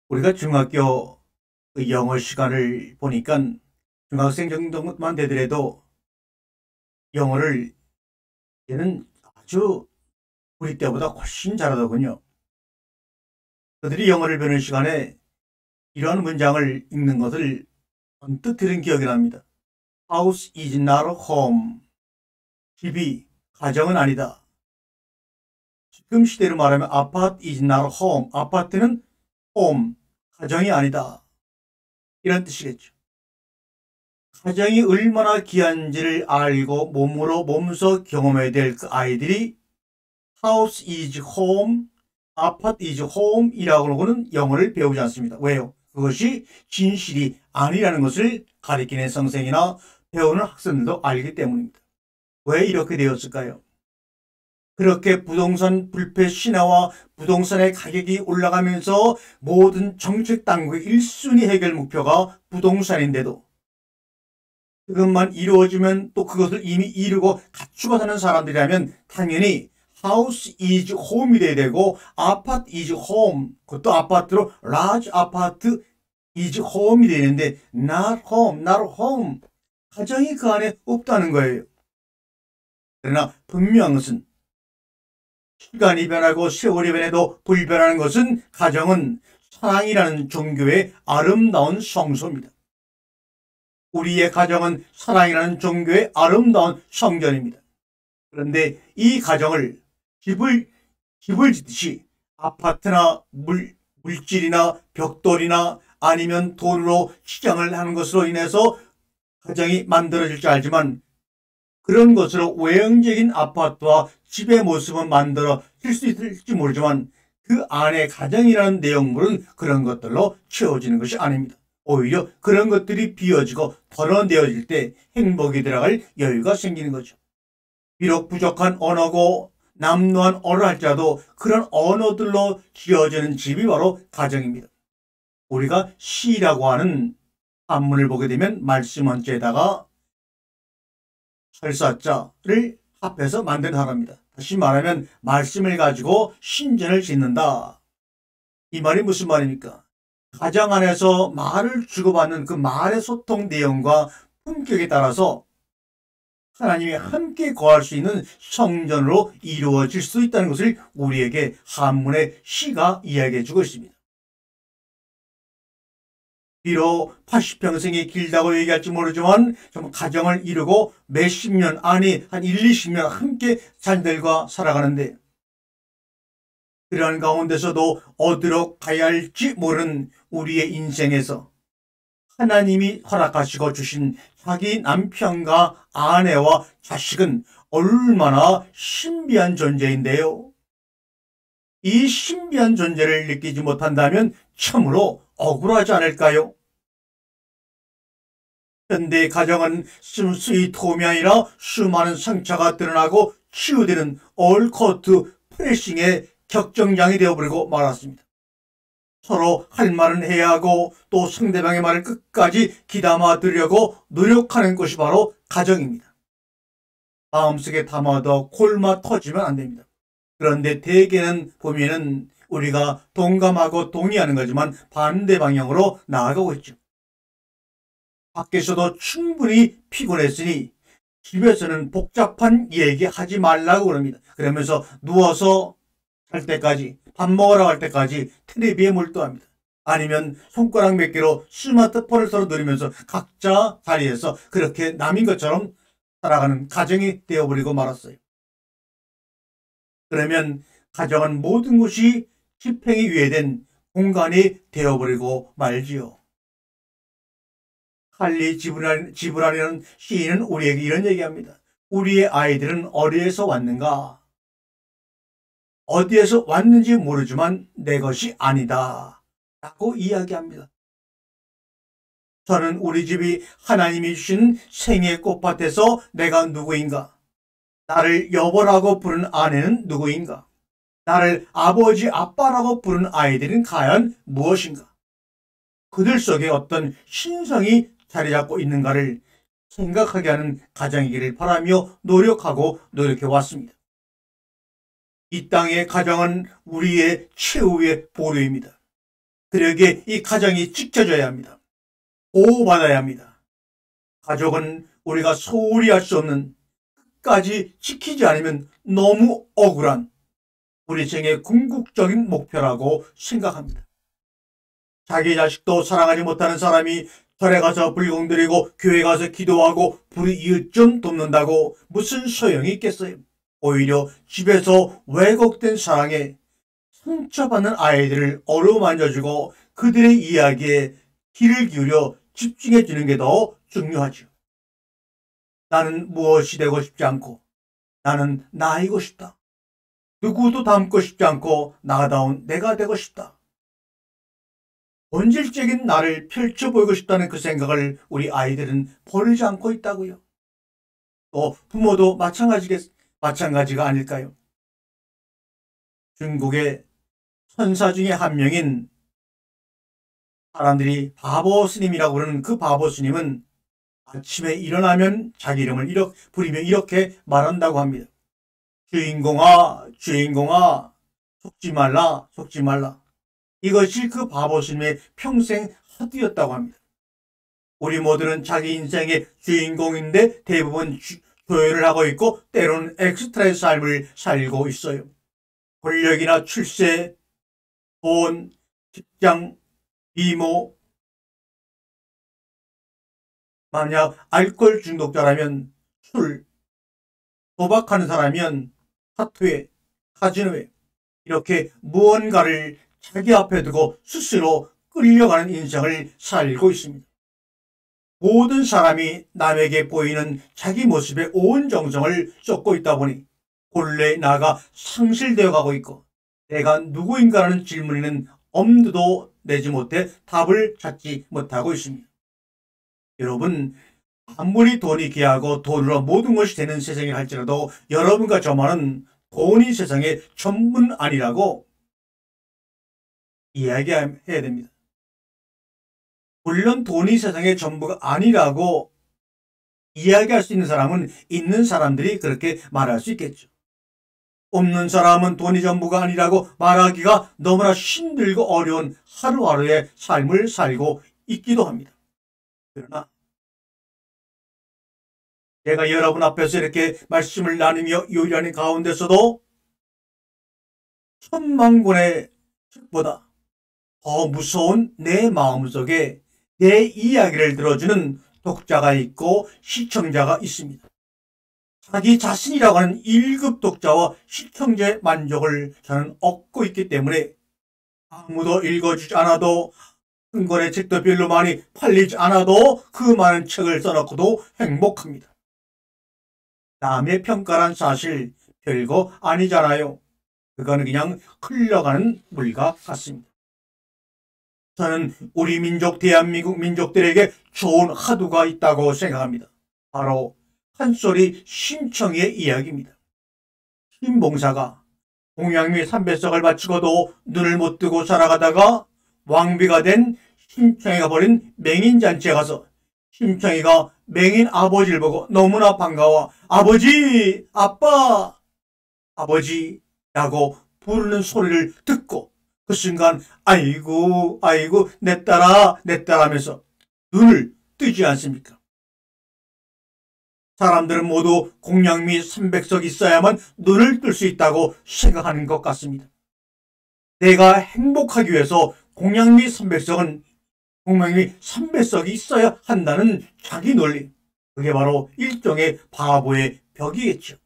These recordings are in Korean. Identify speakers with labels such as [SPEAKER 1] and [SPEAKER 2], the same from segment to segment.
[SPEAKER 1] 우리가 중학교 그 영어 시간을 보니까 중학생 정도만 되더라도 영어를 얘는 아주 우리 때보다 훨씬 잘하더군요. 그들이 영어를 배우는 시간에 이런 문장을 읽는 것을 언뜻 들은 기억이 납니다. House is not a home. 집이 가정은 아니다. 지금 시대로 말하면 아파트 is not a home. 아파트는 home, 가정이 아니다. 이런 뜻이겠죠. 가정이 얼마나 귀한지를 알고 몸소 경험해야 될 그 아이들이 house is home, 아파트 is home 이라고는 영어를 배우지 않습니다. 왜요? 그것이 진실이 아니라는 것을 가리키는 선생이나 배우는 학생들도 알기 때문입니다. 왜 이렇게 되었을까요? 그렇게 부동산 불패 신화와 부동산의 가격이 올라가면서 모든 정책 당국의 1순위 해결 목표가 부동산인데도 그것만 이루어지면 또 그것을 이미 이루고 갖추고 사는 사람들이라면 당연히 house is home이 돼야 되고 아파트 is home, 그것도 아파트로 large 아파트 is home이 되는데 not home, not home, 가정이 그 안에 없다는 거예요. 그러나 분명한 것은 시간이 변하고 세월이 변해도 불변하는 것은 가정은 사랑이라는 종교의 아름다운 성소입니다. 우리의 가정은 사랑이라는 종교의 아름다운 성전입니다. 그런데 이 가정을 집을 짓듯이 아파트나 물질이나 벽돌이나 아니면 돈으로 시장을 하는 것으로 인해서 가정이 만들어질 줄 알지만 그런 것으로 외형적인 아파트와 집의 모습은 만들어질 수 있을지 모르지만 그 안에 가정이라는 내용물은 그런 것들로 채워지는 것이 아닙니다. 오히려 그런 것들이 비워지고 덜어내어질 때 행복이 들어갈 여유가 생기는 거죠. 비록 부족한 언어고 남루한 언어를 할지라도 그런 언어들로 지어지는 집이 바로 가정입니다. 우리가 시라고 하는 한문을 보게 되면 말씀 원자에다가 설사자를 합해서 만든 단어입니다. 다시 말하면 말씀을 가지고 신전을 짓는다. 이 말이 무슨 말입니까? 가정 안에서 말을 주고받는 그 말의 소통 내용과 품격에 따라서 하나님이 함께 거할 수 있는 성전으로 이루어질 수 있다는 것을 우리에게 한문의 시가 이야기해 주고 있습니다. 비록 80평생이 길다고 얘기할지 모르지만 정말 가정을 이루고 몇십 년, 아니 한 1, 20년 함께 자녀들과 살아가는데 그러한 가운데서도 어디로 가야 할지 모르는 우리의 인생에서 하나님이 허락하시고 주신 자기 남편과 아내와 자식은 얼마나 신비한 존재인데요. 이 신비한 존재를 느끼지 못한다면 참으로 억울하지 않을까요? 현대 가정은 스위트홈이 아니라 수많은 상처가 드러나고 치유되는 올코트 프레싱의 격정장이 되어버리고 말았습니다. 서로 할 말은 해야 하고 또 상대방의 말을 끝까지 귀담아 들으려고 노력하는 것이 바로 가정입니다. 마음속에 담아도 골마 터지면 안 됩니다. 그런데 대개는 보면은 우리가 동감하고 동의하는 거지만 반대 방향으로 나아가고 있죠. 밖에서도 충분히 피곤했으니 집에서는 복잡한 얘기하지 말라고 그럽니다. 그러면서 누워서 할 때까지, 밥 먹으러 갈 때까지 텔레비에 몰두합니다. 아니면 손가락 몇 개로 스마트폰을 서로 누리면서 각자 자리에서 그렇게 남인 것처럼 살아가는 가정이 되어버리고 말았어요. 그러면 가정은 모든 것이 집행이 위해된 공간이 되어버리고 말지요. 칼리 지브란이라는 시인은 우리에게 이런 얘기합니다. 우리의 아이들은 어디에서 왔는가? 어디에서 왔는지 모르지만 내 것이 아니다 라고 이야기합니다. 저는 우리 집이 하나님이 주신 생의 꽃밭에서 내가 누구인가? 나를 여보라고 부르는 아내는 누구인가? 나를 아버지, 아빠라고 부르는 아이들은 과연 무엇인가? 그들 속에 어떤 신성이 자리 잡고 있는가를 생각하게 하는 가정이기를 바라며 노력해 왔습니다. 이 땅의 가정은 우리의 최후의 보루입니다. 그러기에 이 가정이 지켜져야 합니다. 보호받아야 합니다. 가족은 우리가 소홀히 할 수 없는, 끝까지 지키지 않으면 너무 억울한 우리 생의 궁극적인 목표라고 생각합니다. 자기 자식도 사랑하지 못하는 사람이 절에 가서 불공 드리고 교회 가서 기도하고 불의 이웃 좀 돕는다고 무슨 소용이 있겠어요? 오히려 집에서 왜곡된 사랑에 상처받는 아이들을 어루만져주고 그들의 이야기에 귀를 기울여 집중해 주는 게 더 중요하죠. 나는 무엇이 되고 싶지 않고 나는 나이고 싶다. 누구도 닮고 싶지 않고 나다운 내가 되고 싶다. 본질적인 나를 펼쳐 보이고 싶다는 그 생각을 우리 아이들은 버리지 않고 있다고요. 또 부모도 마찬가지가 아닐까요? 중국의 선사 중에 한 명인 사람들이 바보 스님이라고 그러는 그 바보 스님은 아침에 일어나면 자기 이름을 부리며 이렇게 말한다고 합니다. 주인공아, 주인공아, 속지 말라, 속지 말라. 이것이 그 바보 스님의 평생 화두였다고 합니다. 우리 모두는 자기 인생의 주인공인데 대부분 조연을 하고 있고 때로는 엑스트라의 삶을 살고 있어요. 권력이나 출세, 돈, 직장, 미모, 만약 알코올 중독자라면 술, 도박하는 사람이면 타투에, 카지노에 이렇게 무언가를 자기 앞에 두고 스스로 끌려가는 인생을 살고 있습니다. 모든 사람이 남에게 보이는 자기 모습에 온 정성을 쏟고 있다 보니 본래 나가 상실되어 가고 있고 내가 누구인가라는 질문에는 엄두도 내지 못해 답을 찾지 못하고 있습니다. 여러분, 아무리 돈이 귀하고 돈으로 모든 것이 되는 세상이 할지라도 여러분과 저만은 돈이 세상의 전부는 아니라고 이야기해야 됩니다. 물론 돈이 세상의 전부가 아니라고 이야기할 수 있는 사람은 있는 사람들이 그렇게 말할 수 있겠죠. 없는 사람은 돈이 전부가 아니라고 말하기가 너무나 힘들고 어려운 하루하루의 삶을 살고 있기도 합니다. 그러나 제가 여러분 앞에서 이렇게 말씀을 나누며 요리하는 가운데서도 천만권의 책보다 더 무서운 내 마음속에 내 이야기를 들어주는 독자가 있고 시청자가 있습니다. 자기 자신이라고 하는 1급 독자와 시청자의 만족을 저는 얻고 있기 때문에 아무도 읽어주지 않아도 한 권의 책도 별로 많이 팔리지 않아도 그 많은 책을 써놓고도 행복합니다. 남의 평가란 사실 별거 아니잖아요. 그거는 그냥 흘러가는 물과 같습니다. 저는 우리 민족, 대한민국 민족들에게 좋은 화두가 있다고 생각합니다. 바로 한소리 심청이의 이야기입니다. 신봉사가 공양미 삼배석을 바치고도 눈을 못 뜨고 살아가다가 왕비가 된 심청이가 벌인 맹인잔치에 가서 심청이가 맹인 아버지를 보고 너무나 반가워 아버지, 아빠, 아버지라고 부르는 소리를 듣고 그 순간 아이고 아이고 내 딸아 내 딸 하면서 눈을 뜨지 않습니까? 사람들은 모두 공양미 300석이 있어야만 눈을 뜰 수 있다고 생각하는 것 같습니다. 내가 행복하기 위해서 공양미 300석이 있어야 한다는 자기 논리, 그게 바로 일종의 바보의 벽이겠죠.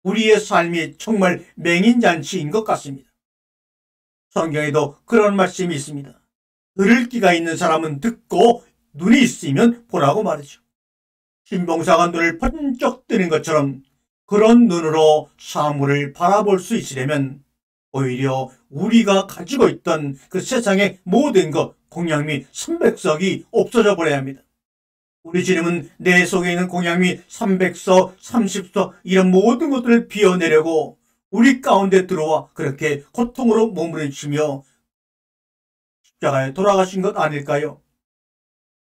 [SPEAKER 1] 우리의 삶이 정말 맹인잔치인 것 같습니다. 성경에도 그런 말씀이 있습니다. 들을 귀가 있는 사람은 듣고 눈이 있으면 보라고 말이죠. 신봉사가 눈을 번쩍 뜨는 것처럼 그런 눈으로 사물을 바라볼 수 있으려면 오히려 우리가 가지고 있던 그 세상의 모든 것, 공양미 300석이 없어져 버려야 합니다. 우리 주님은 내 속에 있는 공양미 300석, 30석 이런 모든 것들을 비워내려고 우리 가운데 들어와 그렇게 고통으로 몸부림치며 십자가에 돌아가신 것 아닐까요?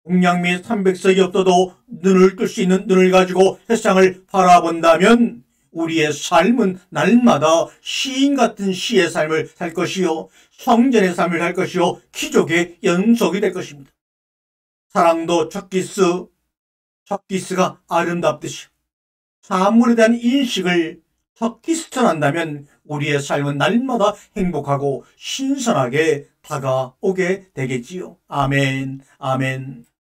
[SPEAKER 1] 공양미 300석이 없어도 눈을 뜰 수 있는 눈을 가지고 세상을 바라본다면 우리의 삶은 날마다 시인 같은 시의 삶을 살 것이요, 성전의 삶을 살 것이요, 기적의 연속이 될 것입니다. 사랑도 첫 키스가 아름답듯이 사물에 대한 인식을 첫 키스처럼 한다면 우리의 삶은 날마다 행복하고 신선하게 다가오게 되겠지요. 아멘, 아멘.